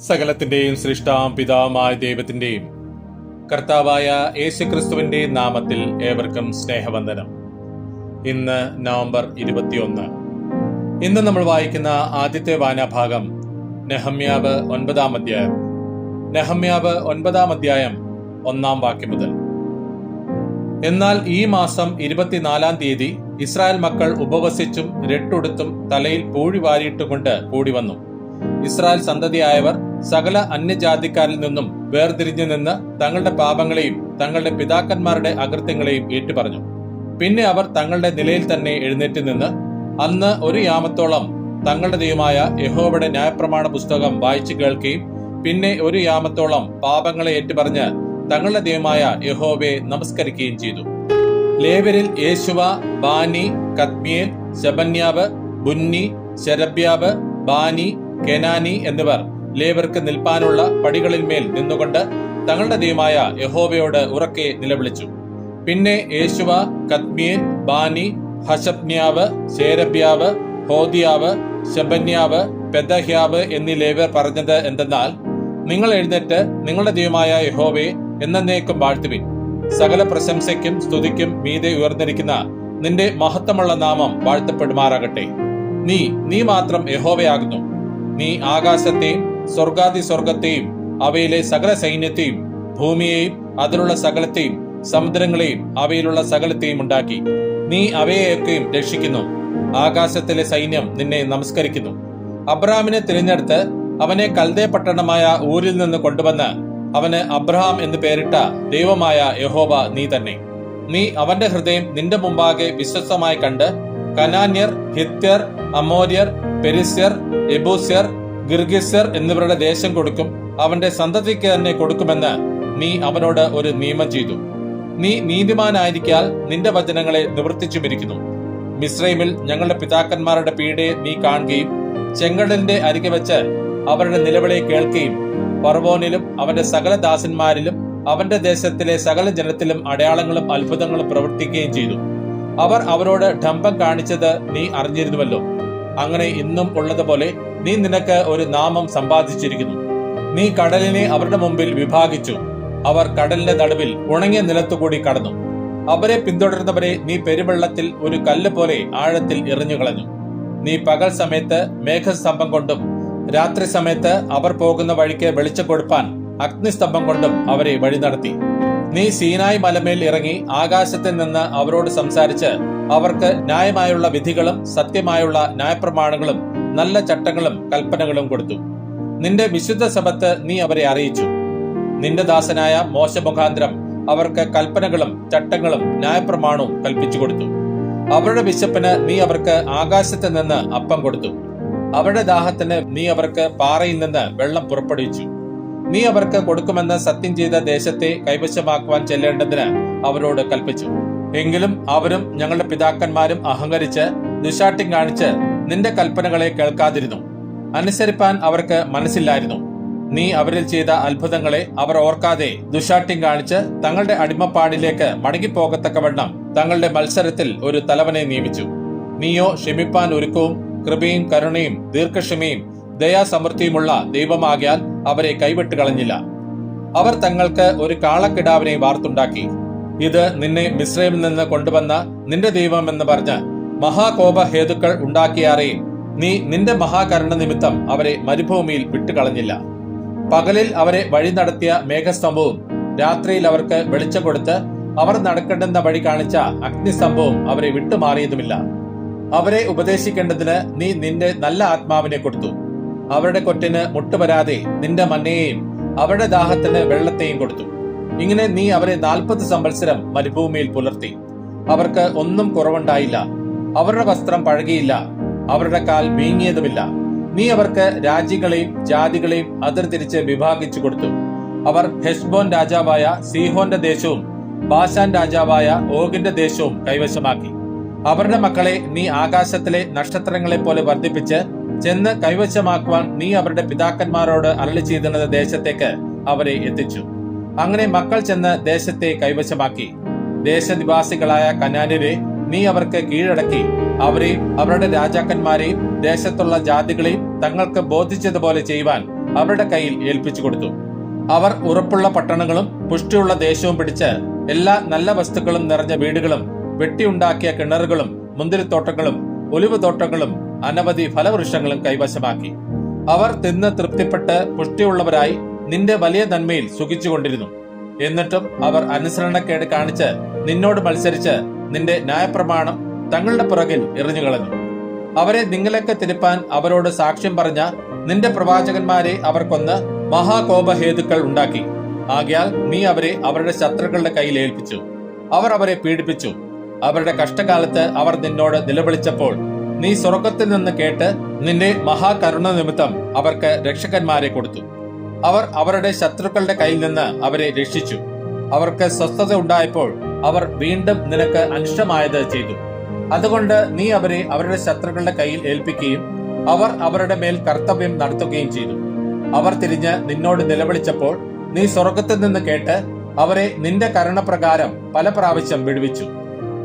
സകലത്തിന്റെയും സൃഷ്ടാം പിതാവുമായ ദൈവത്തിന്റെയും കർത്താവായ യേശുക്രിസ്തുവിന്റെ നാമത്തിൽ ഏവർക്കും സ്നേഹവന്ദനം. ഇന്ന് നവംബർ 21. ഇന്ന് നമ്മൾ വായിക്കുന്ന ആദ്യത്തെ വായനാഭാഗം നെഹമ്യാവ് 9-ാം അധ്യായം. നെഹമ്യാവ് 9-ാം അധ്യായം 1-ാം വാക്യം മുതൽ. എന്നാൽ ഈ മാസം 24-ാം തീയതി ഇസ്രായേൽ മക്കൾ ഉപവസിച്ചും രട്ടുടുത്തും തലയിൽ പൂഴി വാരിയിട്ടുകൊണ്ട് കൂടി വന്നു. ഇസ്രായേൽ സന്തതിയായവർ സകല അന്യജാതിക്കാരിൽ നിന്നും വേർതിരിഞ്ഞു നിന്ന് തങ്ങളുടെ പാപങ്ങളെയും തങ്ങളുടെ പിതാക്കന്മാരുടെ അകൃത്യങ്ങളെയും ഏറ്റുപറഞ്ഞു. പിന്നെ അവർ തങ്ങളുടെ നിലയിൽ തന്നെ എഴുന്നേറ്റ് നിന്ന് അന്ന് ഒരു യാമത്തോളം തങ്ങളുടെ ദൈവമായ യഹോവയുടെ ന്യായപ്രമാണ പുസ്തകം വായിച്ചു കേൾക്കുകയും പിന്നെ ഒരു യാമത്തോളം പാപങ്ങളെ ഏറ്റുപറഞ്ഞ് തങ്ങളുടെ ദൈവമായ യഹോവയെ നമസ്കരിക്കുകയും ചെയ്തു. ലേവ്യരിൽ യേശുവ, ബാനി, കദ്മിയേൽ, ശെബന്യാവ്, ബുന്നി, ശെരബ്യാവ്, ബാനി, കെനാനി എന്നിവർ ലേവ്യർക്ക് നിൽപ്പാനുള്ള പടികളിന്മേൽ നിന്നുകൊണ്ട് തങ്ങളുടെ ദൈവമായ യഹോവയോട് ഉറക്കെ നിലവിളിച്ചു. പിന്നെ യേശുവ, കദ്മിയേൽ, ബാനി, ഹശബ്ന്യാവ്, ശേരബ്യാവ്, ഹോദിയാവ്, ശെബന്യാവ്, പെദഹ്യാവ് എന്നീ ലേവ്യർ പറഞ്ഞത് എന്തെന്നാൽ, നിങ്ങൾ എഴുന്നേറ്റ് നിങ്ങളുടെ ദൈവമായ യഹോവയെ എന്നേക്കും വാഴ്ത്തുവിൻ. സകല പ്രശംസയ്ക്കും സ്തുതിക്കും മീതെ ഉയർന്നിരിക്കുന്ന നിന്റെ മഹത്വമുള്ള നാമം വാഴ്ത്തപ്പെടുമാറാകട്ടെ. നീ മാത്രം യഹോവയാകുന്നു. നീ ആകാശത്തെയും സ്വർഗാതിസ്വർഗത്തെയും അവയിലെ സകല സൈന്യത്തെയും ഭൂമിയെയും അതിലുള്ള സകലത്തെയും സമുദ്രങ്ങളെയും അവയിലുള്ള സകലത്തെയും ഉണ്ടാക്കി. നീ അവയെയൊക്കെയും രക്ഷിക്കുന്നു. ആകാശത്തിലെ സൈന്യം നിന്നെ നമസ്കരിക്കുന്നു. അബ്രഹാമിനെ തിരഞ്ഞെടുത്ത് അവനെ കൽദേ പട്ടണമായ ഊരിൽ നിന്ന് കൊണ്ടുവന്ന് അവന് അബ്രഹാം എന്ന് പേരിട്ട ദൈവമായ യഹോവ നീ തന്നെ. നീ അവന്റെ ഹൃദയം നിന്റെ മുമ്പാകെ വിശ്വസ്തമായി കണ്ട് കനാന്യർ, ഹിത്യർ, അമോര്യർ, പെരിസ്യർ, യെബൂസ്യർ, ഗിർഗിസ്യർ എന്നിവരുടെ ദേശം കൊടുക്കും. അവന്റെ സന്തതിക്ക് തന്നെ കൊടുക്കുമെന്ന് നീ അവനോട് ഒരു നിയമം ചെയ്തു. നീ നീതിമാനായിരിക്കാൽ നിന്റെ വചനങ്ങളെ നിവർത്തിച്ചുമിരിക്കുന്നു. മിസ്രൈമിൽ ഞങ്ങളുടെ പിതാക്കന്മാരുടെ പീഡയെ നീ കാണുകയും ചെങ്കടലിന്റെ അരികെ വെച്ച് അവരുടെ നിലവിളി കേൾക്കുകയും ഫറവോനിലും അവന്റെ സകല ദാസന്മാരിലും അവന്റെ ദേശത്തിലെ സകല ജനത്തിലും അടയാളങ്ങളും അത്ഭുതങ്ങളും പ്രവർത്തിക്കുകയും ചെയ്തു. അവർ അവരോട് ഡംഭം കാണിച്ചത് നീ അറിഞ്ഞിരുന്നുവല്ലോ. അങ്ങനെ ഇന്നും ഉള്ളതുപോലെ നീ നിനക്ക് ഒരു നാമം സമ്പാദിച്ചിരിക്കുന്നു. നീ കടലിനെ അവരുടെ മുമ്പിൽ വിഭാഗിച്ചു. അവർ കടലിന്റെ നടുവിൽ ഉണങ്ങിയ നിലത്തുകൂടി കടന്നു. അവരെ പിന്തുടരുന്നവരെ നീ പെരുവെള്ളത്തിൽ ഒരു കല്ല് പോലെ ആഴത്തിൽ എറിഞ്ഞുകളഞ്ഞു. നീ പകൽ സമയത്ത് മേഘസ്തംഭം കൊണ്ടും രാത്രി സമയത്ത് അവർ പോകുന്ന വഴിക്ക് വെളിച്ചം കൊടുപ്പാൻ അഗ്നിസ്തംഭം കൊണ്ടും അവരെ വഴി നടത്തി. നീ സീനായ് മലമേൽ ഇറങ്ങി ആകാശത്തിൽ നിന്ന് അവരോട് സംസാരിച്ച് അവർക്ക് ന്യായമായുള്ള വിധികളും സത്യമായുള്ള ന്യായപ്രമാണങ്ങളും നല്ല ചട്ടങ്ങളും കൽപ്പനകളും കൊടുത്തു. നിന്റെ വിശുദ്ധ സഭത്ത് നീ അവരെ അറിയിച്ചു. നിന്റെ ദാസനായ മോശ മുഖാന്തരം അവർക്ക് കൽപ്പനകളും ചട്ടങ്ങളും ന്യായപ്രമാണവും കൽപ്പിച്ചു കൊടുത്തു. അവരുടെ വിശപ്പിന് നീ അവർക്ക് ആകാശത്ത് നിന്ന് അപ്പം കൊടുത്തു. അവരുടെ ദാഹത്തിന് നീ അവർക്ക് പാറയിൽ നിന്ന് വെള്ളം പുറപ്പെടുവിച്ചു. നീ അവർക്ക് കൊടുക്കുമെന്ന് സത്യം ചെയ്ത ദേശത്തെ കൈവശമാക്കുവാൻ ചെല്ലേണ്ടതിന് അവരോട് കൽപ്പിച്ചു. എങ്കിലും അവരും ഞങ്ങളുടെ പിതാക്കന്മാരും അഹങ്കരിച്ച് ദുശാഠ്യം കാണിച്ച് നിന്റെ കൽപ്പനകളെ കേൾക്കാതിരുന്നു. അനുസരിപ്പാൻ അവർക്ക് മനസ്സില്ലായിരുന്നു. നീ അവരിൽ ചെയ്ത അത്ഭുതങ്ങളെ അവർ ഓർക്കാതെ ദുശാഠ്യം കാണിച്ച് തങ്ങളുടെ അടിമപ്പാടിലേക്ക് മടങ്ങിപ്പോകത്തക്കവണ്ണം തങ്ങളുടെ മത്സരത്തിൽ ഒരു തലവനെ നിയമിച്ചു. നീയോ ക്ഷമിപ്പാൻ ഒരുക്കവും കൃപയും കരുണയും ദീർഘക്ഷമയും ദയാസമൃദ്ധിയുമുള്ള ദൈവമാകിയാൽ അവരെ കൈവിട്ട് കളഞ്ഞില്ല. അവർ തങ്ങൾക്ക് ഒരു കാളക്കിടാവിനെ വാർത്തുണ്ടാക്കി. ഇത് നിന്നെ മിസ്രൈമിൽ നിന്ന് കൊണ്ടുവന്ന നിന്റെ ദൈവം എന്ന് പറഞ്ഞ് മഹാകോപഹേതുക്കൾ ഉണ്ടാക്കിയാറേയും നീ നിന്റെ മഹാകരുണ നിമിത്തം അവരെ മരുഭൂമിയിൽ വിട്ടുകളഞ്ഞില്ല. പകലിൽ അവരെ വഴി നടത്തിയ മേഘസ്തംഭവും രാത്രിയിൽ അവർക്ക് വെളിച്ചം കൊടുത്ത് അവർ നടക്കേണ്ടുന്ന വഴി കാണിച്ച അഗ്നിസ്തംഭവും അവരെ വിട്ടുമാറിയതുമില്ല. അവരെ ഉപദേശിക്കേണ്ടതിന് നീ നിന്റെ നല്ല ആത്മാവിനെ കൊടുത്തു. അവരുടെ കൊറ്റിന് മുട്ടുവരാതെ നിന്റെ മന്നയെയും അവരുടെ ദാഹത്തിന് വെള്ളത്തെയും കൊടുത്തു. ഇങ്ങനെ നീ അവരെ 40 സംവത്സരം മരുഭൂമിയിൽ പുലർത്തി. അവർക്ക് ഒന്നും കുറവുണ്ടായില്ല. അവരുടെ വസ്ത്രം പഴകിയില്ല. അവരുടെ കാൽ വീങ്ങിയതുമില്ല. നീ അവർക്ക് രാജ്യങ്ങളെയും ജാതികളെയും അതിർതിരിച്ച് വിഭാഗിച്ചു കൊടുത്തു. അവർ ഹെശ്ബോൻ രാജാവായ സീഹോന്റെ ദേശവും ബാശാൻ രാജാവായ ഓഗിന്റെ ദേശവും കൈവശമാക്കി. അവരുടെ മക്കളെ നീ ആകാശത്തിലെ നക്ഷത്രങ്ങളെ പോലെ വർദ്ധിപ്പിച്ച് ചെന്ന് കൈവശമാക്കുവാൻ നീ അവരുടെ പിതാക്കന്മാരോട് അരുളി ചെയ്തിരുന്ന ദേശത്തേക്ക് അവരെ എത്തിച്ചു. അങ്ങനെ മക്കൾ ചെന്ന് ദേശത്തെ കൈവശമാക്കി. ദേശനിവാസികളായ കനാന്യരെ നീ അവർക്ക് കീഴടക്കി. അവരെയും അവരുടെ രാജാക്കന്മാരെയും ദേശത്തുള്ള ജാതികളെയും തങ്ങൾക്ക് ബോധിച്ചതുപോലെ ചെയ്യുവാൻ അവരുടെ കയ്യിൽ ഏൽപ്പിച്ചു കൊടുത്തു. അവർ ഉറപ്പുള്ള പട്ടണങ്ങളും പുഷ്ടിയുള്ള ദേശവും പിടിച്ച് എല്ലാ നല്ല വസ്തുക്കളും നിറഞ്ഞ വീടുകളും വെട്ടിയുണ്ടാക്കിയ കിണറുകളും മുന്തിരിത്തോട്ടങ്ങളും ഒലിവ് തോട്ടങ്ങളും അനവധി ഫലവൃക്ഷങ്ങളും കൈവശമാക്കി. അവർ തിന്ന് തൃപ്തിപ്പെട്ട് പുഷ്ടിയുള്ളവരായി നിന്റെ വലിയ നന്മയിൽ സുഖിച്ചുകൊണ്ടിരുന്നു. എന്നിട്ടും അവർ അനുസരണക്കേട് കാണിച്ച് നിന്നോട് മത്സരിച്ച് നിന്റെ ന്യായപ്രമാണം തങ്ങളുടെ പുറകിൽ എറിഞ്ഞുകളഞ്ഞു. അവരെ നിങ്ങളൊക്കെ തിരുപ്പാൻ അവരോട് സാക്ഷ്യം പറഞ്ഞ നിന്റെ പ്രവാചകന്മാരെ അവർ കൊന്ന് മഹാകോപഹേതുക്കൾ ഉണ്ടാക്കി. ആകയാൽ നീ അവരെ അവരുടെ ശത്രുക്കളുടെ കയ്യിൽ ഏൽപ്പിച്ചു. അവർ അവരെ പീഡിപ്പിച്ചു. അവരുടെ കഷ്ടകാലത്ത് അവർ നിന്നോട് നിലവിളിച്ചപ്പോൾ നീ സ്വർഗത്തിൽ നിന്ന് കേട്ട് നിന്റെ മഹാകരുണ നിമിത്തം അവർക്ക് രക്ഷകന്മാരെ കൊടുത്തു. അവർ അവരുടെ ശത്രുക്കളുടെ കയ്യിൽ നിന്ന് അവരെ രക്ഷിച്ചു. അവർക്ക് സ്വസ്ഥത ഉണ്ടായപ്പോൾ അവർ വീണ്ടും നിനക്ക് അനിഷ്ടമായത് ചെയ്തു. അതുകൊണ്ട് നീ അവരെ അവരുടെ ശത്രുക്കളുടെ കയ്യിൽ ഏൽപ്പിക്കുകയും അവർ അവരുടെ മേൽ കർത്തവ്യം നടത്തുകയും ചെയ്തു. അവർ തിരിഞ്ഞ് നിന്നോട് നിലവിളിച്ചപ്പോൾ നീ സ്വർഗത്തിൽ നിന്ന് കേട്ട് അവരെ നിന്റെ കരുണപ്രകാരം പല പ്രാവശ്യം വിടുവിച്ചു.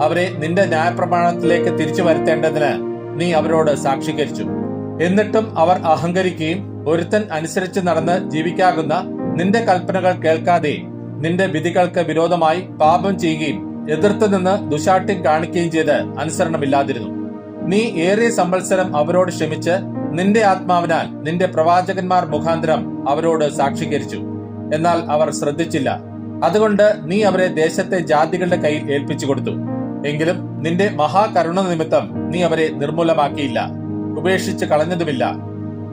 അവരെ നിന്റെ ന്യായപ്രമാണത്തിലേക്ക് തിരിച്ചു വരുത്തേണ്ടതിന് നീ അവരോട് സാക്ഷീകരിച്ചു. എന്നിട്ടും അവർ അഹങ്കരിക്കുകയും ഒരുത്തൻ അനുസരിച്ച് നടന്ന് ജീവിക്കാകുന്ന നിന്റെ കൽപ്പനകൾ കേൾക്കാതെ നിന്റെ വിധികൾക്ക് വിരോധമായി പാപം ചെയ്യുകയും എതിർത്തു നിന്ന് ദുശാഠ്യം കാണിക്കുകയും ചെയ്ത് അനുസരണമില്ലാതിരുന്നു. നീ ഏറിയ സംവത്സരം അവരോട് ക്ഷമിച്ച് നിന്റെ ആത്മാവിനാൽ നിന്റെ പ്രവാചകന്മാർ മുഖാന്തരം അവരോട് സാക്ഷീകരിച്ചു. എന്നാൽ അവർ ശ്രദ്ധിച്ചില്ല. അതുകൊണ്ട് നീ അവരെ ദേശത്തെ ജാതികളുടെ കയ്യിൽ ഏൽപ്പിച്ചു കൊടുത്തു. എങ്കിലും നിന്റെ മഹാകരുണ നിമിത്തം നീ അവരെ നിർമൂലമാക്കിയില്ല, ഉപേക്ഷിച്ച് കളഞ്ഞതുമില്ല.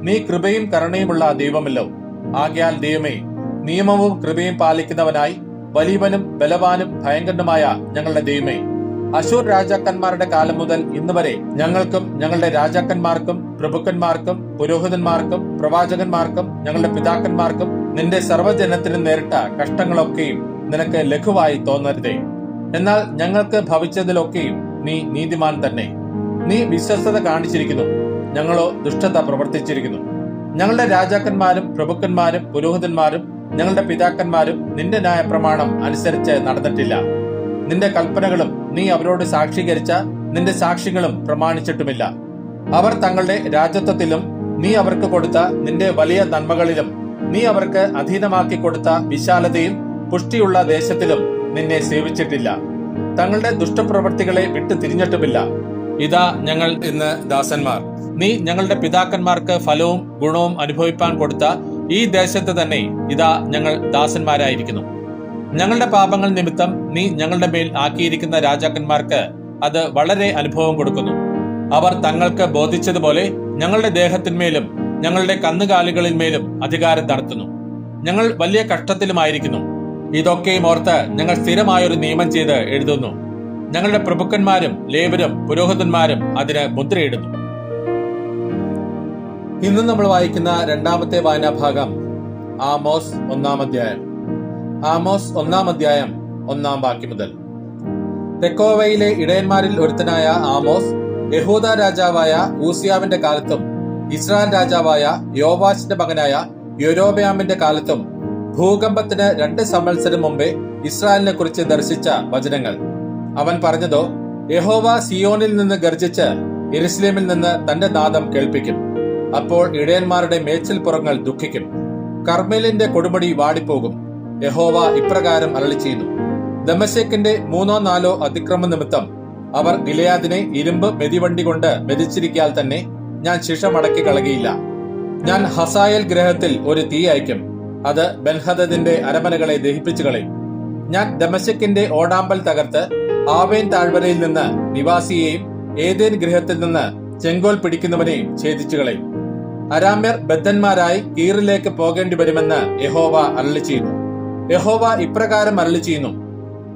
നീ കൃപയും കരുണയുമുള്ള ദൈവമല്ലോ. ആകയാൽ ദൈവമേ, നിയമവും കൃപയും പാലിക്കുന്നവനായി വലിയവനും ബലവാനും ഭയങ്കരനുമായ ഞങ്ങളുടെ ദൈവമേ, അശൂർ രാജാക്കന്മാരുടെ കാലം മുതൽ ഇന്ന് വരെ ഞങ്ങൾക്കും ഞങ്ങളുടെ രാജാക്കന്മാർക്കും പ്രഭുക്കന്മാർക്കും പുരോഹിതന്മാർക്കും പ്രവാചകന്മാർക്കും ഞങ്ങളുടെ പിതാക്കന്മാർക്കും നിന്റെ സർവ്വജനത്തിനും നേരിട്ട കഷ്ടങ്ങളൊക്കെയും നിനക്ക് ലഘുവായി തോന്നരുതേ. എന്നാൽ ഞങ്ങൾക്ക് ഭവിച്ചതിലൊക്കെയും നീ നീതിമാൻ തന്നെ. നീ വിശ്വസ്തത കാണിച്ചിരിക്കുന്നു, ഞങ്ങളോ ദുഷ്ടത പ്രവർത്തിച്ചിരിക്കുന്നു. ഞങ്ങളുടെ രാജാക്കന്മാരും പ്രഭുക്കന്മാരും പുരോഹിതന്മാരും ഞങ്ങളുടെ പിതാക്കന്മാരും നിന്റെ ന്യായപ്രമാണം അനുസരിച്ച് നടന്നിട്ടില്ല. നിന്റെ കൽപ്പനകളും നീ അവരോട് സാക്ഷീകരിച്ച നിന്റെ സാക്ഷികളും പ്രമാണിച്ചിട്ടുമില്ല. അവർ തങ്ങളുടെ രാജത്വത്തിലും നീ അവർക്ക് കൊടുത്ത നിന്റെ വലിയ നന്മകളിലും നീ അവർക്ക് അധീനമാക്കി കൊടുത്ത വിശാലതയും പുഷ്ടിയുള്ള ദേശത്തിലും നിന്നെ സേവിച്ചിട്ടില്ല. തങ്ങളുടെ ദുഷ്ടപ്രവൃത്തികളെ വിട്ടു തിരിഞ്ഞിട്ടുമില്ല. ഇതാ ഞങ്ങൾ ഇന്ന് ദാസന്മാർ. നീ ഞങ്ങളുടെ പിതാക്കന്മാർക്ക് ഫലവും ഗുണവും അനുഭവിപ്പാൻ കൊടുത്ത ഈ ദേശത്ത് തന്നെ ഇതാ ഞങ്ങൾ ദാസന്മാരായിരിക്കുന്നു. ഞങ്ങളുടെ പാപങ്ങൾ നിമിത്തം നീ ഞങ്ങളുടെ മേൽ ആക്കിയിരിക്കുന്ന രാജാക്കന്മാർക്ക് അത് വളരെ അനുഭവം കൊടുക്കുന്നു. അവർ തങ്ങൾക്ക് ബോധിച്ചതുപോലെ ഞങ്ങളുടെ ദേഹത്തിന്മേലും ഞങ്ങളുടെ കന്നുകാലികളിന്മേലും അധികാരം നടത്തുന്നു. ഞങ്ങൾ വലിയ കഷ്ടത്തിലുമായിരിക്കുന്നു. ഇതൊക്കെയും ഓർത്ത് ഞങ്ങൾ സ്ഥിരമായൊരു നിയമം ചെയ്ത് എഴുതുന്നു. ഞങ്ങളുടെ പ്രഭുക്കന്മാരും ലേവരും പുരോഹിതന്മാരും അതിന് മുദ്രയിടുന്നു. ഇന്ന് നമ്മൾ വായിക്കുന്ന രണ്ടാമത്തെ വായനാഭാഗം ആമോസ് 1-ാം അധ്യായം. ആമോസ് 1-ാം അധ്യായം 1-ാം വാക്യം മുതൽ. തെക്കോവയിലെ ഇടയന്മാരിൽ ഒരുത്തനായ ആമോസ് യഹൂദ രാജാവായ ഊസിയാവിന്റെ കാലത്തും ഇസ്രായേൽ രാജാവായ യോവാശിന്റെ മകനായ യൊരോബെയാമിന്റെ കാലത്തും ഭൂകമ്പത്തിന് 2 സംവത്സരം മുമ്പേ ഇസ്രായേലിനെ കുറിച്ച് ദർശിച്ച വചനങ്ങൾ. അവൻ പറഞ്ഞതോ, യഹോവ സിയോനിൽ നിന്ന് ഗർജിച്ച് യെരൂശലേമിൽ നിന്ന് തന്റെ നാദം കേൾപ്പിക്കും. അപ്പോൾ ഇടയന്മാരുടെ മേച്ചിൽ പുറങ്ങൾ ദുഃഖിക്കും, കർമ്മേലിന്റെ കൊടുമുടി വാടിപ്പോകും. യഹോവ ഇപ്രകാരം അരുളിച്ചെയ്യുന്നു, ദമശ്കേക്കിന്റെ 3-4 അതിക്രമ നിമിത്തം അവർ ഗിലെയാദിനെ ഇരുമ്പ് മെതിവണ്ടി കൊണ്ട് മെതിച്ചിരിക്കാൽ തന്നെ ഞാൻ ശിക്ഷ മടക്കി കളകയില്ല. ഞാൻ ഹസായേൽ ഗ്രഹത്തിൽ ഒരു തീ അയക്കും, അത് ബെൻഹദദിന്റെ അരമനകളെ ദഹിപ്പിച്ചു കളയും. ഞാൻ ദമശ്കിന്റെ ഓടാമ്പൽ തകർത്ത് ആവേൻ താഴ്വരയിൽ നിന്ന് നിവാസിയെയും ഏദേൻ ഗൃഹത്തിൽ നിന്ന് ചെങ്കോൽ പിടിക്കുന്നവനെയും ഛേദിച്ചു കളയും. അരാമ്യർ ബദ്ധന്മാരായി കീറിലേക്ക് പോകേണ്ടി വരുമെന്ന് യഹോവ അരുളിച്ചെയ്യുന്നു. യഹോവ ഇപ്രകാരം അരുളിച്ചെയ്യുന്നു,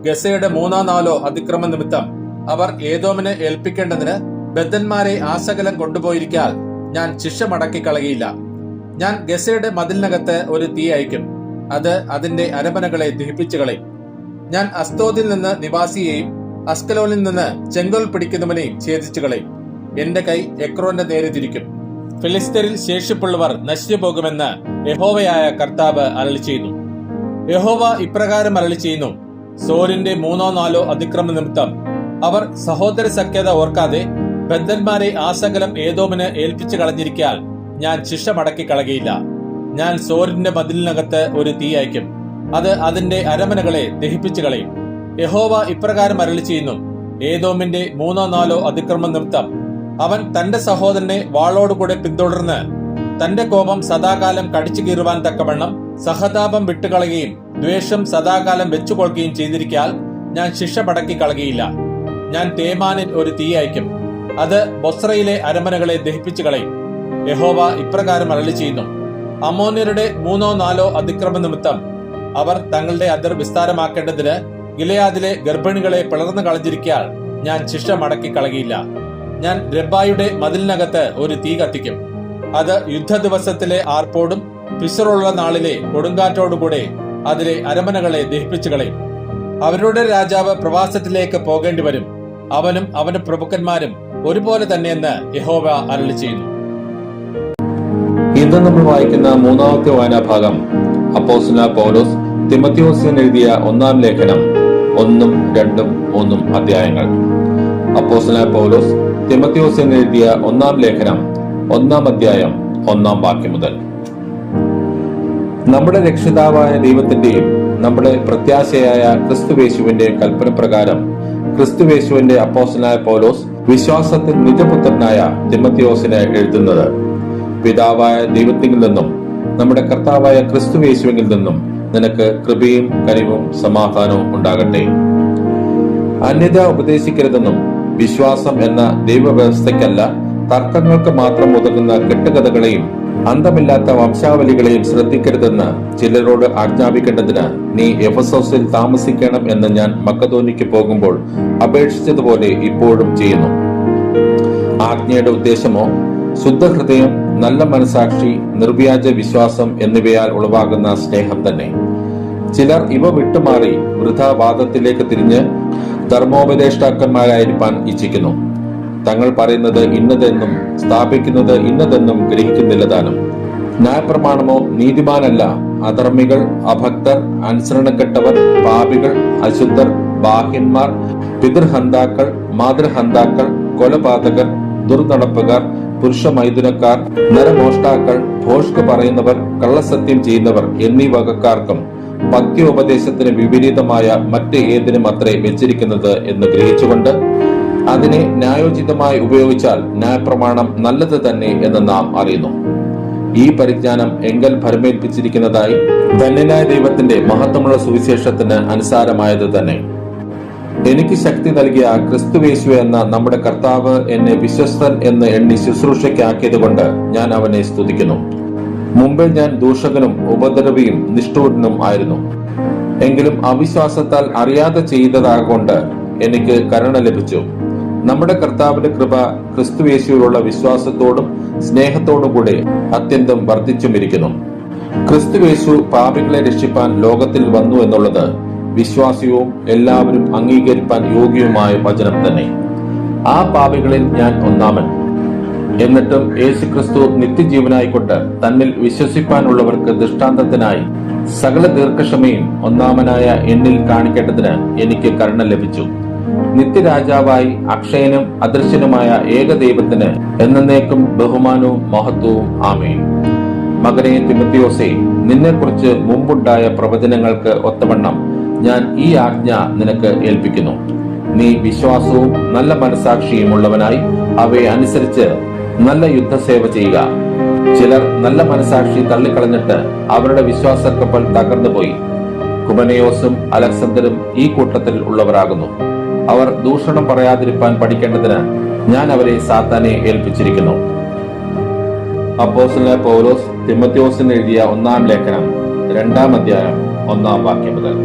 ഗസയുടെ 3-4 അതിക്രമ നിമിത്തം അവർ ഏദോമിന് ഏൽപ്പിക്കേണ്ടതിന് ബദ്ധന്മാരെ ആസകലം കൊണ്ടുപോയിരിക്കാൽ ഞാൻ ശിക്ഷ മടക്കി കളകയില്ല. ഞാൻ ഗസയുടെ മതിലിനകത്ത് ഒരു തീ അയക്കും, അത് അതിന്റെ അരമനകളെ ദഹിപ്പിച്ചു കളയും. ഞാൻ അസ്തോദിൽ നിന്ന് നിവാസിയെയും അസ്കലോനിൽ നിന്ന് ചെങ്കോൽ പിടിക്കുന്നവനെയും ഛേദിച്ചു കളയും. എന്റെ കൈ എക്രോന്റെ നേരെ തിരിക്കും. ഫിലിസ്തീനിൽ ശേഷിപ്പുള്ളവർ നശിച്ചു പോകുമെന്ന് യഹോവയായ കർത്താവ് അരുളിച്ചെയ്യുന്നു. യഹോവ ഇപ്രകാരം അരുളിച്ചെയ്യുന്നു, സോരിന്റെ 3-4 അതിക്രമ നിമിത്തം അവർ സഹോദര സഖ്യത ഓർക്കാതെ ബദ്ധന്മാരെ ആസകലം ഏദോമിന് ഏൽപ്പിച്ചു കളഞ്ഞിരിക്കാൽ ഞാൻ ശിക്ഷ മടക്കി കളകയില്ല. ഞാൻ സോരിന്റെ മതിലിനകത്ത് ഒരു തീ അയക്കും, അത് അതിന്റെ അരമനകളെ ദഹിപ്പിച്ചു കളയും. യഹോവ ഇപ്രകാരം അരുളി ചെയ്യുന്നു: ഏദോമിന്റെ 3-4 അതിക്രമം നിമിത്തം അവൻ തന്റെ സഹോദരനെ വാളോടുകൂടെ പിന്തുടർന്ന് തന്റെ കോപം സദാകാലം കടിച്ചു കീറുവാൻ തക്കവണ്ണം സഹതാപം വിട്ടുകളയുകയും ദ്വേഷം സദാകാലം വെച്ചുകൊള്ളുകയും ചെയ്തിരിക്കാൽ ഞാൻ ശിക്ഷ മടക്കി കളകയില്ല. ഞാൻ തേമാനിൽ ഒരു തീ അയക്കും, അത് ബൊസ്രയിലെ അരമനകളെ ദഹിപ്പിച്ചു കളയും. യഹോവ ഇപ്രകാരം അരുളി ചെയ്യുന്നു: അമ്മോന്യരുടെ 3-4 അതിക്രമ നിമിത്തം അവർ തങ്ങളുടെ അതിർ വിസ്താരമാക്കേണ്ടതിന് ഗിലെയാദിലെ ഗർഭിണികളെ പിളർന്നു കളഞ്ഞിരിക്കാൽ ഞാൻ ശിക്ഷ മടക്കി കളകയില്ല. ഞാൻ രബ്ബായുടെ മതിലിനകത്ത് ഒരു തീ കത്തിക്കും, അത് യുദ്ധ ദിവസത്തിലെ ആർപ്പോടും പിസറുള്ള നാളിലെ കൊടുങ്കാറ്റോടുകൂടെ അതിലെ അരമനകളെ ദഹിപ്പിച്ചു കളയും. അവരുടെ രാജാവ് പ്രവാസത്തിലേക്ക് പോകേണ്ടി വരും, അവനും അവന്റെ പ്രഭുക്കന്മാരും ഒരുപോലെ തന്നെയെന്ന് യഹോവ അരുളി ചെയ്യുന്നു. ഇന്ന് നമ്മൾ വായിക്കുന്ന മൂന്നാമത്തെ വായനാഭാഗം അപ്പോസ്തലനായ പൗലോസ് തിമോഥെയോസിന് എഴുതിയ 1-ാം ലേഖനം 1, 2, 3 അധ്യായങ്ങൾ. അപ്പോസ്തലനായ പൗലോസ് തിമോഥെയോസിന് എഴുതിയ 1-ാം ലേഖനം 1-ാം അധ്യായം 1-ാം വാക്യം മുതൽ. നമ്മുടെ രക്ഷിതാവായ ദൈവത്തിന്റെയും നമ്മുടെ പ്രത്യാശയായ ക്രിസ്തുവേശുവിന്റെ കൽപ്പന പ്രകാരം ക്രിസ്തുവേശുവിന്റെ അപ്പോസ്തലനായ പൗലോസ് വിശ്വാസത്തിൽ നിജപുത്രനായ തിമോഥെയോസിന് എഴുതുന്നത്: പിതാവായ ദൈവത്തിൽ നിന്നും നമ്മുടെ കർത്താവായ ക്രിസ്തുവേശുവിൽ നിന്നും നിനക്ക് കൃപയും കനിവും സമാധാനവും ഉണ്ടാകട്ടെ. അന്യത ഉപദേശിക്കരുതെന്നും വിശ്വാസം എന്ന ദൈവവ്യവസ്ഥയ്ക്കല്ല തർക്കങ്ങൾക്ക് മാത്രം ഉതകുന്ന കെട്ടുകഥകളെയും അന്തമില്ലാത്ത വംശാവലികളെയും ശ്രദ്ധിക്കരുതെന്ന് ചിലരോട് ആജ്ഞാപിക്കേണ്ടതിന് നീ എഫെസോസിൽ താമസിക്കണം എന്ന് ഞാൻ മക്കതോനിക്ക് പോകുമ്പോൾ അപേക്ഷിച്ചതുപോലെ ഇപ്പോഴും ചെയ്യുന്നു. ആജ്ഞയുടെ ഉദ്ദേശമോ ശുദ്ധഹൃദയം, നല്ല മനസാക്ഷി, നിർവ്യാജ വിശ്വാസം എന്നിവയാൽ ഉളവാകുന്ന സ്നേഹം തന്നെ. ചിലർ ഇവ വിട്ടുമാറി വൃഥാവാദത്തിലേക്ക് തിരിഞ്ഞ് ധർമ്മോപദേഷ്ടാക്കന്മാരായിരിക്കാൻ ഇച്ഛിക്കുന്നു. തങ്ങൾ പറയുന്നത് ഇന്നതെന്നും സ്ഥാപിക്കുന്നത് ഇന്നതെന്നും ഗ്രഹിക്കുന്നില്ല താനും. ന്യായപ്രമാണമോ നീതിമാനല്ല, അധർമ്മികൾ, അഭക്തർ, അനുസരണക്കെട്ടവർ, പാപികൾ, അശുദ്ധർ, ബാഹ്യന്മാർ, പിതൃഹന്താക്കൾ, മാതൃഹന്താക്കൾ, കൊലപാതകർ, ദുർനടപ്പുകാർ, പുരുഷമൈഥുനക്കാർ, നരമോഷ്ടാക്കൾ, ഭോഷ്ക് പറയുന്നവർ, കള്ളസത്യം ചെയ്യുന്നവർ എന്നീ വകക്കാർക്കും പഥ്യോപദേശത്തിന് വിപരീതമായ മറ്റ് ഏതിനും അത്രേ വെച്ചിരിക്കുന്നത് എന്ന് ഗ്രഹിച്ചുകൊണ്ട് അതിനെ ന്യായോചിതമായി ഉപയോഗിച്ചാൽ ന്യായപ്രമാണം നല്ലത് തന്നെ എന്ന് നാം അറിയുന്നു. ഈ പരിജ്ഞാനം എങ്കൽ ഭരമേൽപ്പിച്ചിരിക്കുന്നതായി ധന്യനായ ദൈവത്തിന്റെ മഹത്വമുള്ള സുവിശേഷത്തിന് അനുസാരമായത് തന്നെ. എനിക്ക് ശക്തി നൽകിയ ക്രിസ്തുവേശു എന്ന നമ്മുടെ കർത്താവ് എന്നെ വിശ്വസ്തൻ എന്ന് എണ്ണി ശുശ്രൂഷയ്ക്കാക്കിയത് കൊണ്ട് ഞാൻ അവനെ സ്തുതിക്കുന്നു. മുമ്പേ ഞാൻ ദൂഷകനും ഉപദ്രവിയും നിഷ്ഠൂരനും ആയിരുന്നു. എങ്കിലും അവിശ്വാസത്താൽ അറിയാതെ ചെയ്തതാകൊണ്ട് എനിക്ക് കരുണ ലഭിച്ചു. നമ്മുടെ കർത്താവിന്റെ കൃപ ക്രിസ്തുവേശുവിലുള്ള വിശ്വാസത്തോടും സ്നേഹത്തോടും കൂടെ അത്യന്തം വർദ്ധിച്ചുമിരിക്കുന്നു. ക്രിസ്തുവേശു പാപികളെ രക്ഷിപ്പാൻ ലോകത്തിൽ വന്നു എന്നുള്ളത് വിശ്വാസിയവും എല്ലാവരും അംഗീകരിപ്പാൻ യോഗ്യവുമായ വചനം തന്നെ. ആ പാപികളിൽ ഞാൻ ഒന്നാമൻ. എന്നിട്ടും യേശുക്രിസ്തു നിത്യജീവനായിക്കൊണ്ട് തന്നിൽ വിശ്വസിപ്പാനുള്ളവർക്ക് ദൃഷ്ടാന്തത്തിനായി സകല ദീർഘക്ഷമയും ഒന്നാമനായ എന്നിൽ കാണിക്കേണ്ടതിന് എനിക്ക് കരുണ ലഭിച്ചു. നിത്യരാജാവായി അക്ഷയനും അദൃശ്യനുമായ ഏകദൈവത്തിന് എന്നേക്കും ബഹുമാനവും മഹത്വവും ആമേൻ. മകനെ തിമോഥെയോസേ, നിന്നെക്കുറിച്ച് മുമ്പുണ്ടായ പ്രവചനങ്ങൾക്ക് ഒത്തവണ്ണം ഞാൻ ഈ ആജ്ഞ നിനക്ക് ഏൽപ്പിക്കുന്നു. നീ വിശ്വാസവും നല്ല മനസാക്ഷിയും ഉള്ളവനായി അവയെ അനുസരിച്ച് നല്ല യുദ്ധസേവ ചെയ്യുക. ചിലർ നല്ല മനസാക്ഷി തള്ളിക്കളഞ്ഞിട്ട് അവരുടെ വിശ്വാസക്കപ്പൽ തകർന്നുപോയി. ഹുമനയോസും അലക്സണ്ടറും ഈ കൂട്ടത്തിൽ ഉള്ളവരാകുന്നു. അവർ ദൂഷണം പറയാതിരിക്കാൻ പഠിക്കേണ്ടതിന് ഞാൻ അവരെ സാത്താനെ ഏൽപ്പിച്ചിരിക്കുന്നു. അപ്പോസ്തലനായ പൗലോസ് തിമോഥെയോസിന് എഴുതിയ 1-ാം ലേഖനം 2-ാം അധ്യായം 1-ാം വാക്യം മുതൽ.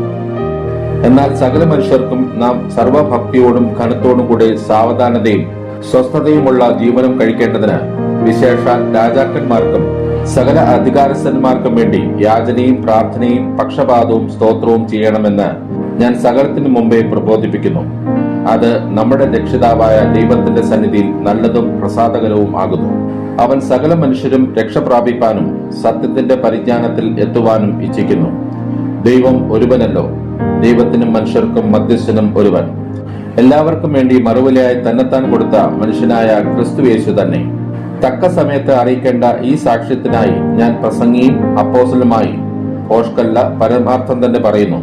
എന്നാൽ സകല മനുഷ്യർക്കും നാം സർവഭക്തിയോടും ഘനത്തോടും കൂടെ സാവധാനതയും സ്വസ്ഥതയുമുള്ള ജീവനം കഴിക്കേണ്ടതിന് വിശേഷാൽ രാജാക്കന്മാർക്കും സകല അധികാരസ്ഥന്മാർക്കും വേണ്ടി യാചനയും പ്രാർത്ഥനയും പക്ഷപാതവും സ്തോത്രവും ചെയ്യണമെന്ന് ഞാൻ സകലത്തിനു മുമ്പേ പ്രബോധിപ്പിക്കുന്നു. അത് നമ്മുടെ രക്ഷിതാവായ ദൈവത്തിന്റെ സന്നിധിയിൽ നല്ലതും പ്രസാദകരവും ആകുന്നു. അവൻ സകല മനുഷ്യരും രക്ഷപ്രാപിപ്പാനും സത്യത്തിന്റെ പരിജ്ഞാനത്തിൽ എത്തുവാനും ഇച്ഛിക്കുന്നു. ദൈവം ഒരുവനല്ലോ, ദൈവത്തിനും മനുഷ്യർക്കും മധ്യസ്ഥനും ഒരുവൻ. എല്ലാവർക്കും വേണ്ടി മറുവിലയായി തന്നെത്താൻ കൊടുത്ത മനുഷ്യനായ ക്രിസ്തുയേശു തന്നെ. തക്ക സമയത്ത് അറിയിക്കേണ്ട ഈ സാക്ഷ്യത്തിനായി ഞാൻ പ്രസംഗിയും അപ്പോസ്തലനുമായി ഭോഷ്കല്ല പരമാർത്ഥം തന്നെ പറയുന്നു.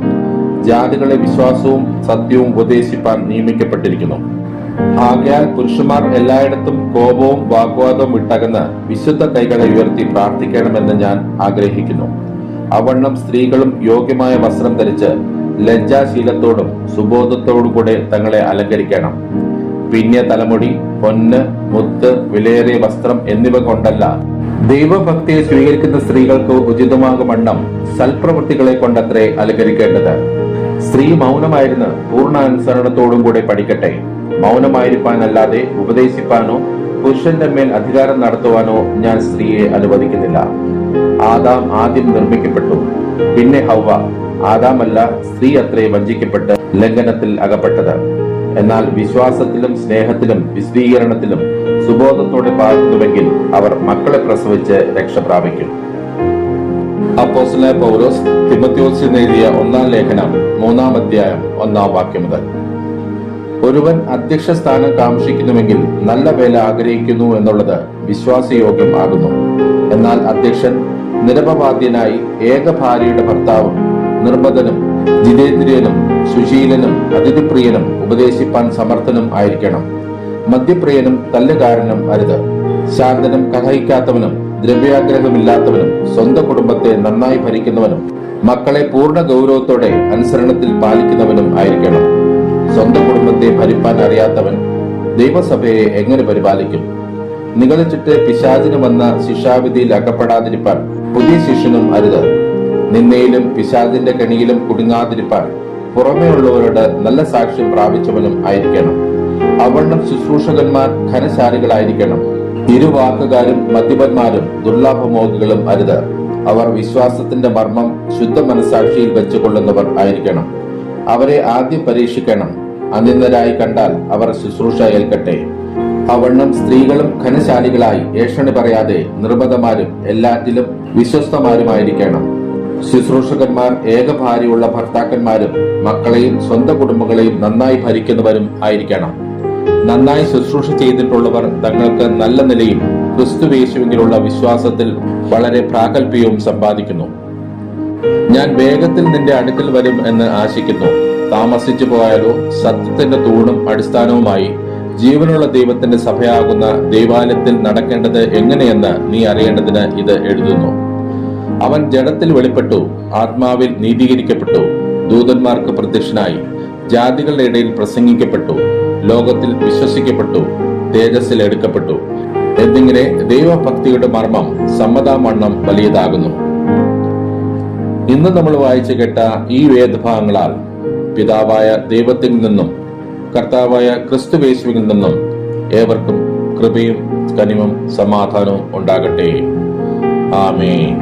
ജാതികളെ വിശ്വാസവും സത്യവും ഉപദേശിപ്പാൻ നിയമിക്കപ്പെട്ടിരിക്കുന്നു. ആകയാൽ പുരുഷന്മാർ എല്ലായിടത്തും കോപവും വാഗ്വാദവും വിട്ടകന്ന് വിശുദ്ധ കൈകളെ ഉയർത്തി പ്രാർത്ഥിക്കണമെന്ന് ഞാൻ ആഗ്രഹിക്കുന്നു. അവണ്ണം സ്ത്രീകളും യോഗ്യമായ വസ്ത്രം ധരിച്ച് ലജ്ജാശീലത്തോടും സുബോധത്തോടും കൂടെ തങ്ങളെ അലങ്കരിക്കണം. പിന്നിയ തലമുടി, പൊന്ന്, മുത്ത്, വിലയേറിയ വസ്ത്രം എന്നിവ കൊണ്ടല്ല, ദൈവഭക്തിയെ സ്വീകരിക്കുന്ന സ്ത്രീകൾക്ക് ഉചിതമാകും വണ്ണം സൽപ്രവൃത്തികളെ കൊണ്ടത്രേ അലങ്കരിക്കേണ്ടത്. സ്ത്രീ മൗനമായിരുന്ന് പൂർണ്ണ അനുസരണത്തോടും കൂടെ പഠിക്കട്ടെ. മൗനമായിരിക്കാനല്ലാതെ ഉപദേശിപ്പാനോ പുരുഷന്റെ മേൽ അധികാരം നടത്തുവാനോ ഞാൻ സ്ത്രീയെ അനുവദിക്കുന്നില്ല. ആദാം ആദ്യം നിർമ്മിക്കപ്പെട്ടു, പിന്നെ ഹവ്വ. ആദാമല്ല, സ്ത്രീ അത്രേ വഞ്ചിക്കപ്പെട്ട് ലംഘനത്തിൽ അകപ്പെട്ടത്. എന്നാൽ വിശ്വാസത്തിലും സ്നേഹത്തിലും വിശദീകരണത്തിലും സുബോധത്തോടെ പാർക്കുന്നുവെങ്കിൽ അവർ മക്കളെ പ്രസവിച്ച് രക്ഷ പ്രാപിക്കും. അപ്പോസ്തലനായ പൗലോസ് തിമോഥെയോസിന് എഴുതിയ 1-ാം ലേഖനം 3-ാം അധ്യായം 1-ാം വാക്യം മുതൽ. ഒരുവൻ അധ്യക്ഷ സ്ഥാനം കാംക്ഷിക്കുന്നുവെങ്കിൽ നല്ല വേല ആഗ്രഹിക്കുന്നു എന്നുള്ളത് വിശ്വാസയോഗ്യം ആകുന്നു. എന്നാൽ അധ്യക്ഷൻ നിരപവാദ്യനായി ഏക ഭാര്യയുടെ ഭർത്താവും നിർമ്മതനും ജിതേന്ദ്രിയനും സുശീലനും അതിഥിപ്രിയനും ഉപദേശിപ്പാൻ സമർത്ഥനും ആയിരിക്കണം. മദ്യപ്രിയനും തല്ലുകാരനും അരുത്. ശാന്തനും കലഹിക്കാത്തവനും ദ്രവ്യാഗ്രഹമില്ലാത്തവനും സ്വന്തം കുടുംബത്തെ നന്നായി ഭരിക്കുന്നവനും മക്കളെ പൂർണ്ണ ഗൗരവത്തോടെ അനുസരണത്തിൽ പാലിക്കുന്നവനും ആയിരിക്കണം. സ്വന്തം കുടുംബത്തെ ഭരിപ്പാൻ അറിയാത്തവൻ ദൈവസഭയെ എങ്ങനെ പരിപാലിക്കും? നിഗളിച്ചിട്ട് പിശാചിന് വന്ന ശിക്ഷാവിധിയിൽ അകപ്പെടാതിരിപ്പാൻ പുതിയ ശിഷ്യനും അരുത്. നിന്നയിലും പിശാചിന്റെ കെണിയിലും കുടുങ്ങാതിരിപ്പാൻ പുറമേയുള്ളവരോട് നല്ല സാക്ഷ്യം പ്രാപിച്ചവനും ആയിരിക്കണം. അവണ്ണം ശുശ്രൂഷകന്മാർ ഘനശാലികളായിരിക്കണം. ഇരുവാക്കുകാരും മദ്യപന്മാരും ദുർലാഭമോഹികളും അരുത്. അവർ വിശ്വാസത്തിന്റെ മർമ്മം ശുദ്ധ മനസാക്ഷിയിൽ വെച്ചുകൊള്ളുന്നവർ ആയിരിക്കണം. അവരെ ആദ്യം പരീക്ഷിക്കണം. അനിന്ദരായി കണ്ടാൽ അവർ ശുശ്രൂഷ ഏൽക്കട്ടെ. അവണ്ണം സ്ത്രീകളും ഘനശാലികളായി ഏഷണി പറയാതെ നിർമ്മതമാരും എല്ലാറ്റിലും വിശ്വസ്തമാരുമായിരിക്കണം. ശുശ്രൂഷകന്മാർ ഏകഭാര്യയുള്ള ഭർത്താക്കന്മാരും മക്കളെയും സ്വന്തം കുടുംബങ്ങളെയും നന്നായി ഭരിക്കുന്നവരും ആയിരിക്കണം. നന്നായി ശുശ്രൂഷ ചെയ്തിട്ടുള്ളവർ തങ്ങൾക്ക് നല്ല നിലയും ക്രിസ്തുവേശുവിലുള്ള വിശ്വാസത്തിൽ വളരെ പ്രാഗൽഭ്യവും സമ്പാദിക്കുന്നു. ഞാൻ വേഗത്തിൽ നിന്റെ അടുക്കൽ വരും എന്ന് ആശിക്കുന്നു. താമസിച്ചു പോയാലോ സത്യത്തിന്റെ തൂണും അടിസ്ഥാനവുമായി ജീവനുള്ള ദൈവത്തിന്റെ സഭയാകുന്ന ദൈവാലയത്തിൽ നടക്കേണ്ടത് എങ്ങനെയെന്ന് നീ അറിയേണ്ടതിന് ഇത് എഴുതുന്നു. അവൻ ജഡത്തിൽ വെളിപ്പെട്ടു, ആത്മാവിൽ നീതീകരിക്കപ്പെട്ടു, ദൂതന്മാർക്ക് പ്രത്യക്ഷനായി, ജാതികളുടെ ഇടയിൽ പ്രസംഗിക്കപ്പെട്ടു, ലോകത്തിൽ വിശ്വസിക്കപ്പെട്ടു, തേജസ്സിൽ എടുക്കപ്പെട്ടു എന്നിങ്ങനെ ദൈവഭക്തിയുടെ മർമ്മം സമ്മതാമണ്ണം വലിയതാകുന്നു. ഇന്ന് നമ്മൾ വായിച്ചു കേട്ട ഈ വേദഭാഗങ്ങളാൽ പിതാവായ ദൈവത്തിൽ നിന്നും കർത്താവായ ക്രിസ്തുവേശുവിൽ നിന്നും ഏവർക്കും കൃപയും കനിവും സമാധാനവും ഉണ്ടാകട്ടെ. ആമേൻ.